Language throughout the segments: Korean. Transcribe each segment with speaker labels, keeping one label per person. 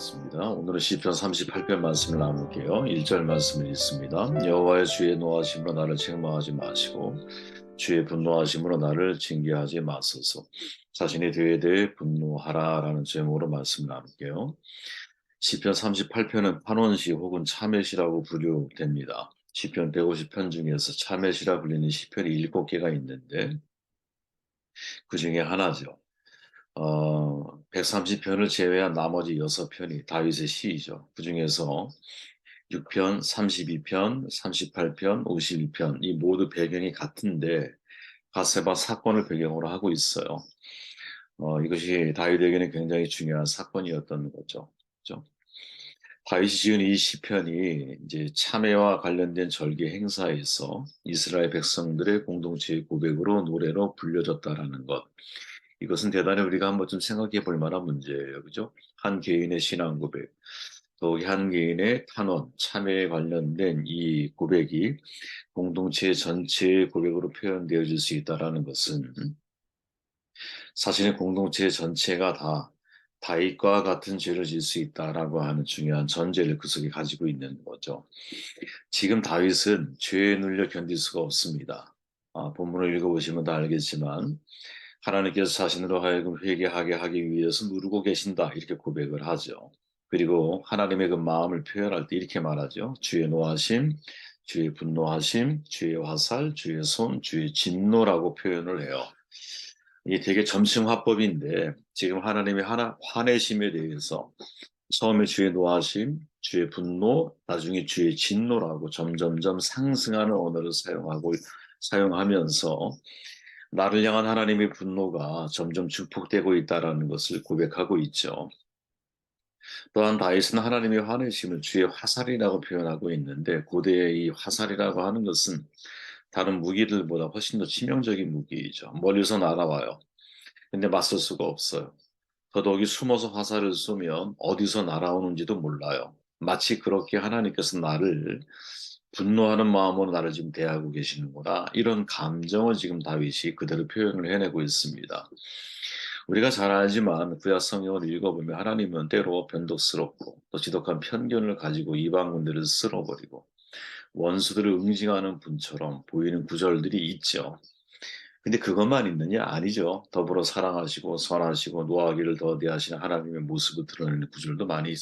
Speaker 1: 반갑습니다. 오늘은 시편 38편 말씀을 나눌게요. 1절 말씀을 읽습니다. 여호와의 주의 노하심으로 나를 책망하지 마시고 주의 분노하심으로 나를 징계하지 마소서. 자신의 죄에 대해 분노하라라는 제목으로 말씀을 나눌게요. 시편 38편은 판원시 혹은 참회시라고 분류됩니다. 시편 150편 중에서 참회시라 불리는 시편이 7개가 있는데 그 중에 하나죠. 130편을 제외한 나머지 6편이 다윗의 시이죠. 그 중에서 6편, 32편, 38편, 51편 이 모두 배경이 같은데 바세바 사건을 배경으로 하고 있어요. 이것이 다윗에게는 굉장히 중요한 사건이었던 거죠. 그죠? 다윗이 지은 이 시편이 이제 참회와 관련된 절기 행사에서 이스라엘 백성들의 공동체의 고백으로 노래로 불려졌다라는 것. 이것은 대단히 우리가 한번 좀 생각해 볼 만한 문제예요. 그죠? 한 개인의 신앙 고백, 또 한 개인의 탄원, 참회에 관련된 이 고백이 공동체 전체의 고백으로 표현되어질 수 있다라는 것은 자신의 공동체 전체가 다 다윗과 같은 죄를 지을 수 있다라고 하는 중요한 전제를 그 속에 가지고 있는 거죠. 지금 다윗은 죄에 눌려 견딜 수가 없습니다. 본문을 읽어보시면 다 알겠지만 하나님께서 자신으로 하여금 회개하게 하기 위해서 누르고 계신다 이렇게 고백을 하죠. 그리고 하나님의 그 마음을 표현할 때 이렇게 말하죠. 주의 노하심, 주의 분노하심, 주의 화살, 주의 손, 주의 진노라고 표현을 해요. 이게 되게 점심 화법인데 지금 하나님의 화내심에 대해서 처음에 주의 노하심, 주의 분노, 나중에 주의 진노라고 점점점 상승하는 언어를 사용하면서 나를 향한 하나님의 분노가 점점 증폭되고 있다는 것을 고백하고 있죠. 또한 다윗은 하나님의 화내심을 주의 화살이라고 표현하고 있는데 고대의 이 화살이라고 하는 것은 다른 무기들보다 훨씬 더 치명적인 무기이죠. 멀리서 날아와요. 근데 맞설 수가 없어요. 더더욱이 숨어서 화살을 쏘면 어디서 날아오는지도 몰라요. 마치 그렇게 하나님께서 나를 분노하는 마음으로 나를 지금 대하고 계시는구나. 이런 감정을 지금 다윗이 그대로 표현을 해내고 있습니다. 우리가 잘 알지만 구약 성경을 읽어보면 하나님은 때로 변덕스럽고 또 지독한 편견을 가지고 이방군들을 쓸어버리고 원수들을 응징하는 분처럼 보이는 구절들이 있죠. 근데 그것만 있느냐? 아니죠. 더불어 사랑하시고 선하시고 노하기를 더디하시는 하나님의 모습을 드러내는 구절도 많이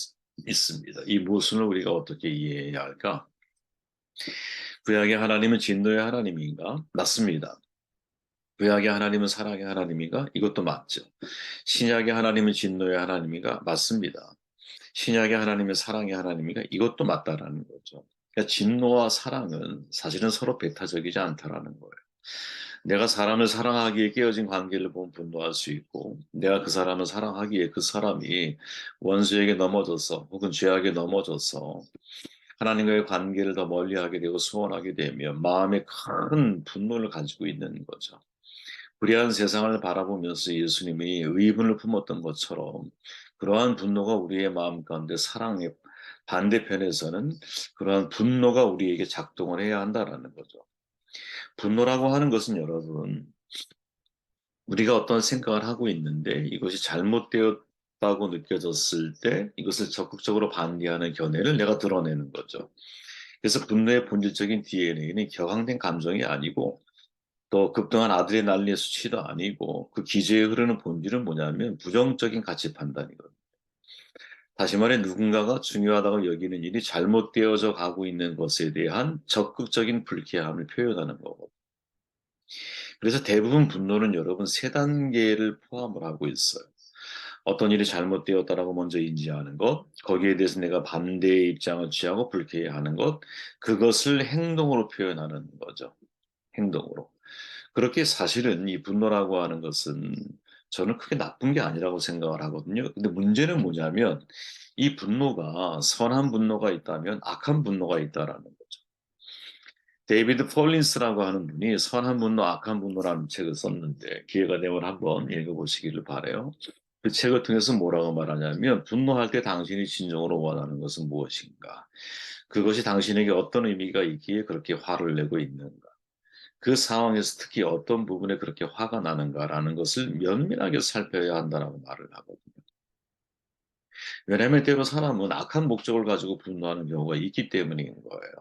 Speaker 1: 있습니다. 이 모습을 우리가 어떻게 이해해야 할까? 구약의 하나님은 진노의 하나님인가? 맞습니다. 구약의 하나님은 사랑의 하나님인가? 이것도 맞죠. 신약의 하나님은 진노의 하나님인가? 맞습니다. 신약의 하나님은 사랑의 하나님인가? 이것도 맞다라는 거죠. 그러니까 진노와 사랑은 사실은 서로 배타적이지 않다라는 거예요. 내가 사람을 사랑하기에 깨어진 관계를 보면 분노할 수 있고, 내가 그 사람을 사랑하기에 그 사람이 원수에게 넘어져서 혹은 죄악에 넘어져서 하나님과의 관계를 더 멀리하게 되고 소원하게 되면 마음에 큰 분노를 가지고 있는 거죠. 불의한 세상을 바라보면서 예수님이 의분을 품었던 것처럼 그러한 분노가 우리의 마음 가운데 사랑의 반대편에서는 그러한 분노가 우리에게 작동을 해야 한다라는 거죠. 분노라고 하는 것은 여러분, 우리가 어떤 생각을 하고 있는데 이것이 잘못되었다고 느껴졌을 때 이것을 적극적으로 반대하는 견해를 내가 드러내는 거죠. 그래서 분노의 본질적인 DNA는 격앙된 감정이 아니고 또 급등한 아드레날린의 수치도 아니고 그 기저에 흐르는 본질은 뭐냐면 부정적인 가치 판단이거든요. 다시 말해 누군가가 중요하다고 여기는 일이 잘못되어져 가고 있는 것에 대한 적극적인 불쾌함을 표현하는 거거든요. 그래서 대부분 분노는 여러분 세 단계를 포함을 하고 있어요. 어떤 일이 잘못되었다라고 먼저 인지하는 것, 거기에 대해서 내가 반대의 입장을 취하고 불쾌해하는 것, 그것을 행동으로 표현하는 거죠. 행동으로. 그렇게 사실은 이 분노라고 하는 것은 저는 크게 나쁜 게 아니라고 생각을 하거든요. 근데 문제는 뭐냐면 이 분노가 선한 분노가 있다면 악한 분노가 있다라는 거죠. 데이비드 폴린스라고 하는 분이 선한 분노, 악한 분노라는 책을 썼는데 기회가 되면 한번 읽어보시기를 바래요. 그 책을 통해서 뭐라고 말하냐면 분노할 때 당신이 진정으로 원하는 것은 무엇인가? 그것이 당신에게 어떤 의미가 있기에 그렇게 화를 내고 있는가? 그 상황에서 특히 어떤 부분에 그렇게 화가 나는가라는 것을 면밀하게 살펴야 한다라고 말을 하거든요. 왜냐하면 때로 사람은 악한 목적을 가지고 분노하는 경우가 있기 때문인 거예요.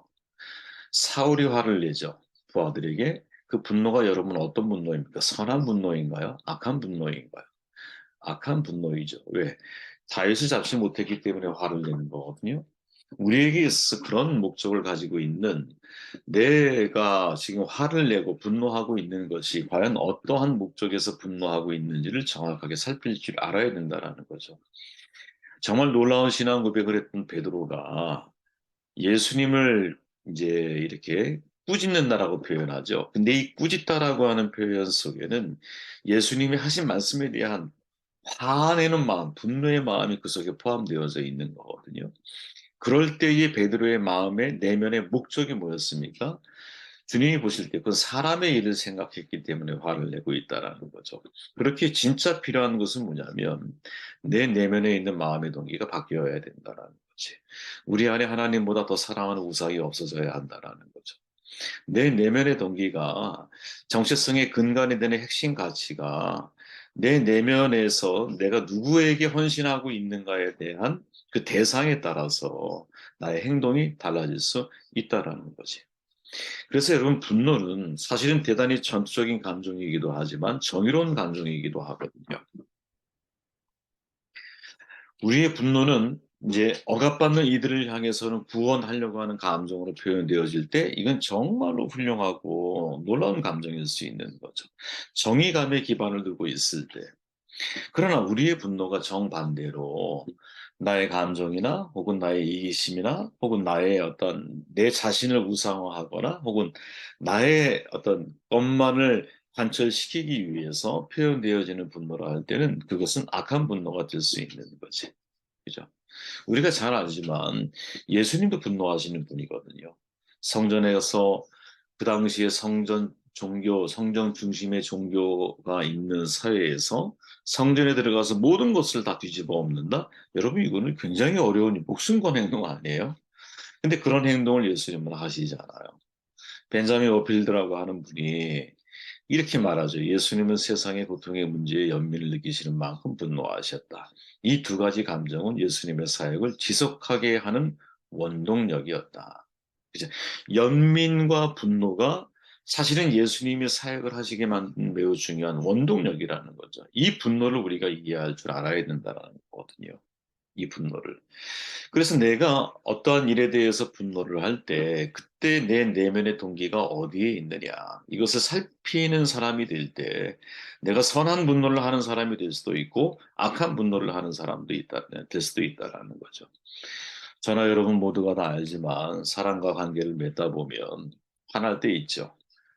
Speaker 1: 사울이 화를 내죠. 부하들에게. 그 분노가 여러분 어떤 분노입니까? 선한 분노인가요? 악한 분노인가요? 악한 분노이죠. 왜? 다윗을 잡지 못했기 때문에 화를 내는 거거든요. 우리에게 있어 그런 목적을 가지고 있는 내가 지금 화를 내고 분노하고 있는 것이 과연 어떠한 목적에서 분노하고 있는지를 정확하게 살필 줄 알아야 된다라는 거죠. 정말 놀라운 신앙 고백을 했던 베드로가 예수님을 이제 이렇게 꾸짖는다라고 표현하죠. 근데 이 꾸짖다라고 하는 표현 속에는 예수님이 하신 말씀에 대한 화내는 마음, 분노의 마음이 그 속에 포함되어져 있는 거거든요. 그럴 때의 베드로의 마음의 내면의 목적이 뭐였습니까? 주님이 보실 때 그 사람의 일을 생각했기 때문에 화를 내고 있다라는 거죠. 그렇게 진짜 필요한 것은 뭐냐면 내 내면에 있는 마음의 동기가 바뀌어야 된다라는 거지. 우리 안에 하나님보다 더 사랑하는 우상이 없어져야 한다라는 거죠. 내 내면의 동기가 정체성의 근간이 되는 핵심 가치가 내 내면에서 내가 누구에게 헌신하고 있는가에 대한 그 대상에 따라서 나의 행동이 달라질 수 있다라는 거지. 그래서 여러분 분노는 사실은 대단히 전투적인 감정이기도 하지만 정의로운 감정이기도 하거든요. 우리의 분노는 이제 억압받는 이들을 향해서는 구원하려고 하는 감정으로 표현되어질 때 이건 정말로 훌륭하고 놀라운 감정일 수 있는 거죠. 정의감에 기반을 두고 있을 때. 그러나 우리의 분노가 정반대로 나의 감정이나 혹은 나의 이기심이나 혹은 나의 어떤 내 자신을 우상화하거나 혹은 나의 어떤 것만을 관철시키기 위해서 표현되어지는 분노라 할 때는 그것은 악한 분노가 될 수 있는 거지. 그죠? 우리가 잘 알지만 예수님도 분노하시는 분이거든요. 성전에서 그 당시에 성전 종교, 성전 중심의 종교가 있는 사회에서 성전에 들어가서 모든 것을 다 뒤집어 엎는다? 여러분, 이거는 굉장히 어려운 목숨 건 행동 아니에요? 근데 그런 행동을 예수님은 하시잖아요. 벤자민 워필드라고 하는 분이 이렇게 말하죠. 예수님은 세상의 고통의 문제에 연민을 느끼시는 만큼 분노하셨다. 이 두 가지 감정은 예수님의 사역을 지속하게 하는 원동력이었다. 그죠? 연민과 분노가 사실은 예수님이 사역을 하시게 만든 매우 중요한 원동력이라는 거죠. 이 분노를 우리가 이해할 줄 알아야 된다는 거거든요. 이 분노를. 그래서 내가 어떠한 일에 대해서 분노를 할 때 그때 내 내면의 동기가 어디에 있느냐 이것을 살피는 사람이 될 때 내가 선한 분노를 하는 사람이 될 수도 있고 악한 분노를 하는 사람도 있다 될 수도 있다라는 거죠. 저나 여러분 모두가 다 알지만 사람과 관계를 맺다 보면 화날 때 있죠.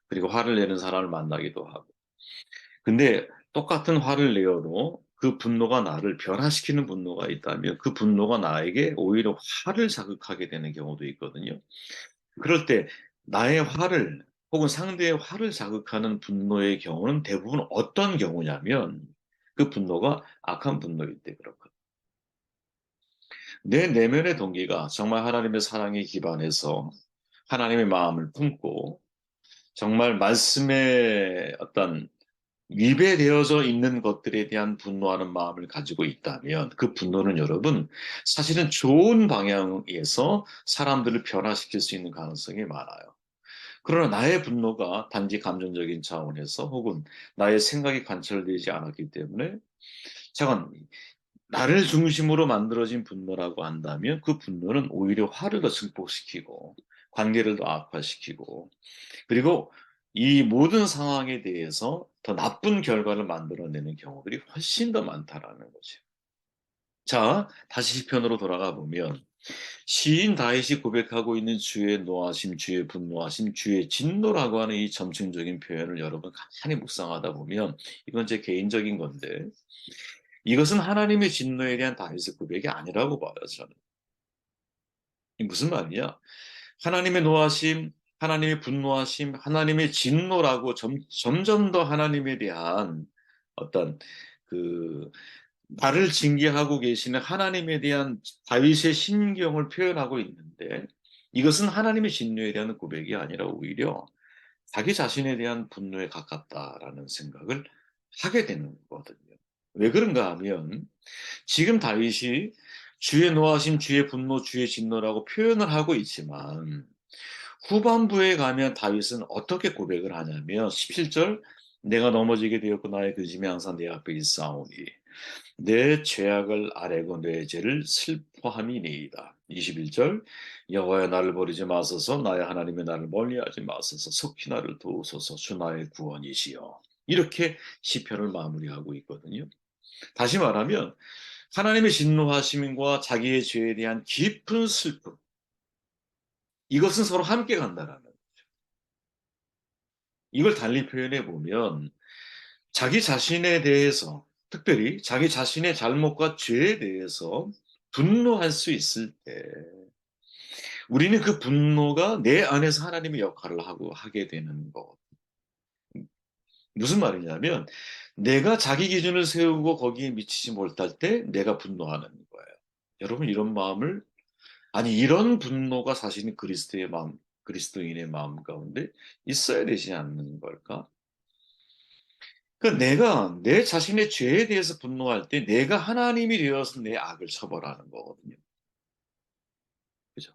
Speaker 1: 그리고 화를 내는 사람을 만나기도 하고. 근데 똑같은 화를 내어도 그 분노가 나를 변화시키는 분노가 있다면 그 분노가 나에게 오히려 화를 자극하게 되는 경우도 있거든요. 그럴 때 나의 화를 혹은 상대의 화를 자극하는 분노의 경우는 대부분 어떤 경우냐면 그 분노가 악한 분노일 때 그렇거든요. 내 내면의 동기가 정말 하나님의 사랑에 기반해서 하나님의 마음을 품고 정말 말씀의 어떤 위배되어져 있는 것들에 대한 분노하는 마음을 가지고 있다면 그 분노는 여러분 사실은 좋은 방향에서 사람들을 변화시킬 수 있는 가능성이 많아요. 그러나 나의 분노가 단지 감정적인 차원에서 혹은 나의 생각이 관철되지 않았기 때문에 잠깐 나를 중심으로 만들어진 분노라고 한다면 그 분노는 오히려 화를 더 증폭시키고 관계를 더 악화시키고 그리고 이 모든 상황에 대해서 더 나쁜 결과를 만들어내는 경우들이 훨씬 더 많다라는 거죠. 자, 다시 시편으로 돌아가 보면 시인 다윗이 고백하고 있는 주의 노하심, 주의 분노하심, 주의 진노라고 하는 이 점층적인 표현을 여러분 가만히 묵상하다 보면 이건 제 개인적인 건데 이것은 하나님의 진노에 대한 다윗의 고백이 아니라고 봐요, 저는. 이 무슨 말이냐? 하나님의 노하심, 하나님의 분노하심, 하나님의 진노라고 점점 더 하나님에 대한 어떤 그 나를 징계하고 계시는 하나님에 대한 다윗의 심경을 표현하고 있는데 이것은 하나님의 진노에 대한 고백이 아니라 오히려 자기 자신에 대한 분노에 가깝다라는 생각을 하게 되는 거거든요. 왜 그런가 하면 지금 다윗이 주의 노하심, 주의 분노, 주의 진노라고 표현을 하고 있지만 후반부에 가면 다윗은 어떻게 고백을 하냐면 17절 내가 넘어지게 되었고 나의 근심이 항상 내 앞에 있사오니 내 죄악을 아뢰고 내 죄를 슬퍼함이니이다. 21절 여호와여 나를 버리지 마소서 나의 하나님의 나를 멀리하지 마소서 속히 나를 도우소서 주 나의 구원이시여. 이렇게 시편을 마무리하고 있거든요. 다시 말하면 하나님의 진노하심과 자기의 죄에 대한 깊은 슬픔, 이것은 서로 함께 간다라는 거죠. 이걸 달리 표현해 보면 자기 자신에 대해서, 특별히 자기 자신의 잘못과 죄에 대해서 분노할 수 있을 때 우리는 그 분노가 내 안에서 하나님의 역할을 하게 되는 것. 무슨 말이냐면 내가 자기 기준을 세우고 거기에 미치지 못할 때 내가 분노하는 거예요. 여러분 이런 마음을, 아니 이런 분노가 사실은 그리스도의 마음, 그리스도인의 마음 가운데 있어야 되지 않는 걸까? 그러니까 내가 내 자신의 죄에 대해서 분노할 때 내가 하나님이 되어서 내 악을 처벌하는 거거든요. 그죠?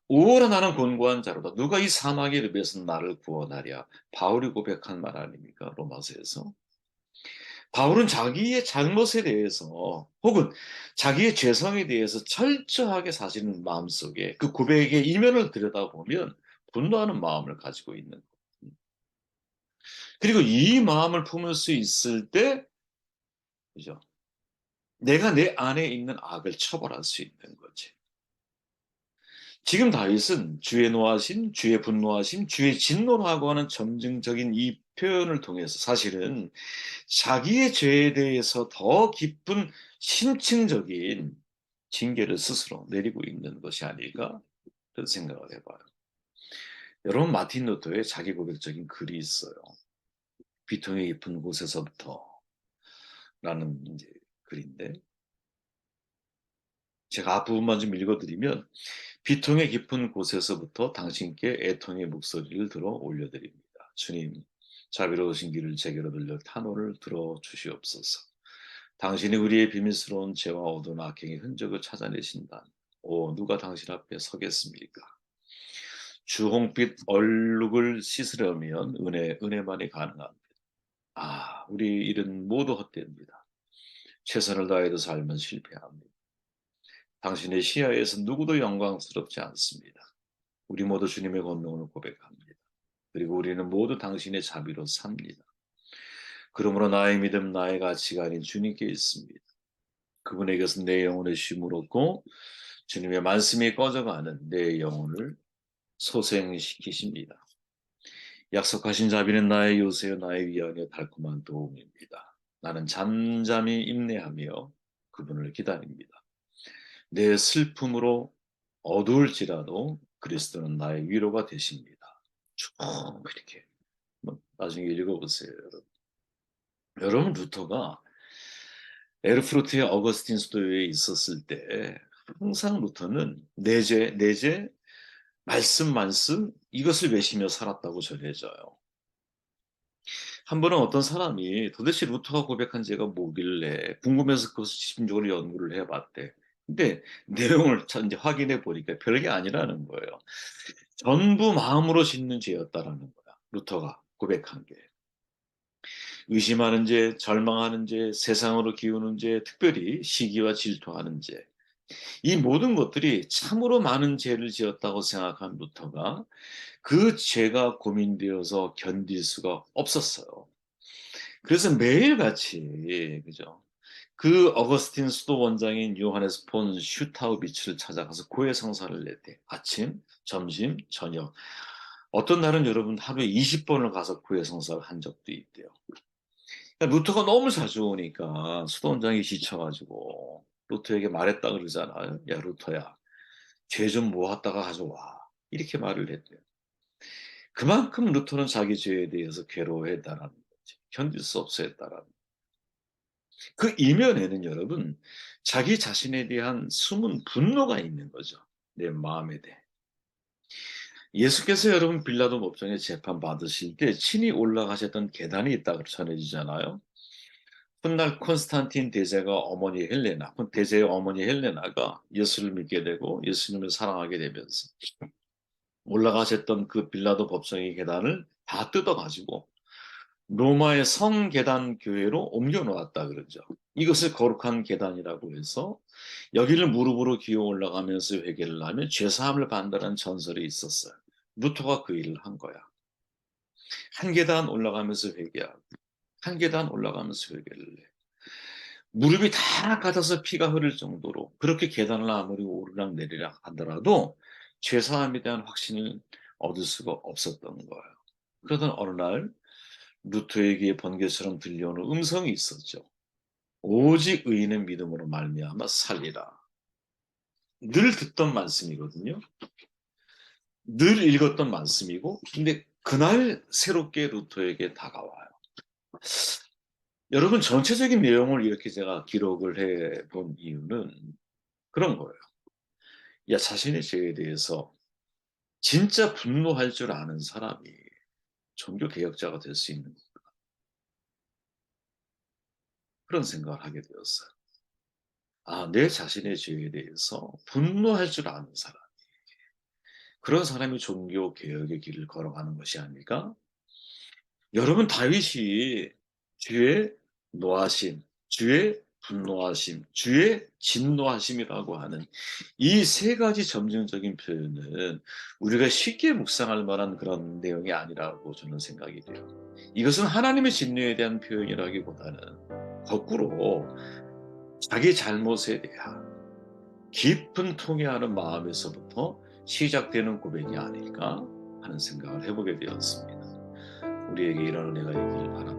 Speaker 1: 오라 나는 곤고한 자로다. 누가 이 사막의 늪에서 나를 구원하랴. 바울이 고백한 말 아닙니까? 로마서에서. 바울은 자기의 잘못에 대해서 혹은 자기의 죄성에 대해서 철저하게 사실은 마음속에 그 고백의 이면을 들여다보면 분노하는 마음을 가지고 있는 거예요. 그리고 이 마음을 품을 수 있을 때, 그죠? 내가 내 안에 있는 악을 처벌할 수 있는 거지. 지금 다윗은 주의 노하심, 주의 분노하심, 주의 진노라고 하는 점증적인 이 표현을 통해서 사실은 자기의 죄에 대해서 더 깊은 심층적인 징계를 스스로 내리고 있는 것이 아닐까 그런 생각을 해봐요. 여러분 마틴 루터의 자기 고백적인 글이 있어요. 비통의 깊은 곳에서부터라는 이제 글인데 제가 앞부분만 좀 읽어드리면 비통의 깊은 곳에서부터 당신께 애통의 목소리를 들어 올려드립니다. 주님, 자비로우신 길을 제게로 들려 탄원을 들어 주시옵소서. 당신이 우리의 비밀스러운 죄와 어두운 악행의 흔적을 찾아내신다. 오, 누가 당신 앞에 서겠습니까? 주홍빛 얼룩을 씻으려면 은혜만이 가능합니다. 아, 우리 일은 모두 헛됩니다. 최선을 다해도 삶은 실패합니다. 당신의 시야에서 누구도 영광스럽지 않습니다. 우리 모두 주님의 권능을 고백합니다. 그리고 우리는 모두 당신의 자비로 삽니다. 그러므로 나의 믿음, 나의 가치가 아닌 주님께 있습니다. 그분에게서 내 영혼의 쉼을 얻고 주님의 말씀이 꺼져가는 내 영혼을 소생시키십니다. 약속하신 자비는 나의 요새요 나의 위안의 달콤한 도움입니다. 나는 잠잠히 인내하며 그분을 기다립니다. 내 슬픔으로 어두울지라도 그리스도는 나의 위로가 되십니다. 쭉 이렇게 나중에 읽어보세요, 여러분. 여러분 루터가 에르프루트의 어거스틴 수도에 있었을 때 항상 루터는 내재, 말씀 이것을 외치며 살았다고 전해져요. 한 번은 어떤 사람이 도대체 루터가 고백한 죄가 뭐길래 궁금해서 그것을 집중적으로 연구를 해봤대. 근데 내용을 이제 확인해 보니까 별게 아니라는 거예요. 전부 마음으로 짓는 죄였다라는 거야. 루터가 고백한 게. 의심하는 죄, 절망하는 죄, 세상으로 기우는 죄, 특별히 시기와 질투하는 죄. 이 모든 것들이 참으로 많은 죄를 지었다고 생각한 루터가 그 죄가 고민되어서 견딜 수가 없었어요. 그래서 매일같이, 그죠? 그 어거스틴 수도 원장인 요하네스 폰 슈타우비츠를 찾아가서 고해 성사를 냈대. 아침, 점심, 저녁. 어떤 날은 여러분 하루에 20번을 가서 고해 성사를 한 적도 있대요. 그러니까 루터가 너무 자주 오니까 수도 원장이 지쳐가지고 루터에게 말했다 그러잖아요. 야, 루터야, 죄 좀 모았다가 가져와. 이렇게 말을 했대요. 그만큼 루터는 자기 죄에 대해서 괴로워했다라는 거지. 견딜 수 없어 했다라는. 그 이면에는 여러분, 자기 자신에 대한 숨은 분노가 있는 거죠. 내 마음에 대해. 예수께서 여러분 빌라도 법정에 재판 받으실 때 친히 올라가셨던 계단이 있다고 전해지잖아요. 훗날 콘스탄틴 대제가 어머니 헬레나, 대제의 어머니 헬레나가 예수를 믿게 되고 예수님을 사랑하게 되면서 올라가셨던 그 빌라도 법정의 계단을 다 뜯어가지고 로마의 성계단 교회로 옮겨 놓았다 그러죠. 이것을 거룩한 계단이라고 해서 여기를 무릎으로 기어 올라가면서 회개를 하면 죄사함을 받는다는 전설이 있었어요. 루터가 그 일을 한 거야. 한 계단 올라가면서 회개하고 한 계단 올라가면서 회개를 해. 무릎이 다 가져서 피가 흐를 정도로 그렇게 계단을 아무리 오르락 내리락 하더라도 죄사함에 대한 확신을 얻을 수가 없었던 거예요. 그러던 어느 날 루터에게 번개처럼 들려오는 음성이 있었죠. 오직 의인의 믿음으로 말미암아 살리라. 늘 듣던 말씀이거든요. 늘 읽었던 말씀이고, 근데 그날 새롭게 루터에게 다가와요. 여러분, 전체적인 내용을 이렇게 제가 기록을 해 본 이유는 그런 거예요. 야, 자신의 죄에 대해서 진짜 분노할 줄 아는 사람이 종교 개혁자가 될 수 있는 그런 생각을 하게 되었어요. 아, 내 자신의 죄에 대해서 분노할 줄 아는 사람. 그런 사람이 종교 개혁의 길을 걸어가는 것이 아닐까? 여러분, 다윗이 주의 노하심, 주의 분노하심, 주의 진노하심이라고 하는 이 세 가지 점증적인 표현은 우리가 쉽게 묵상할 만한 그런 내용이 아니라고 저는 생각이 돼요. 이것은 하나님의 진노에 대한 표현이라기보다는 거꾸로 자기 잘못에 대한 깊은 통회하는 마음에서부터 시작되는 고백이 아닐까 하는 생각을 해보게 되었습니다. 우리에게 이런 은혜가 있기를 바랍니다.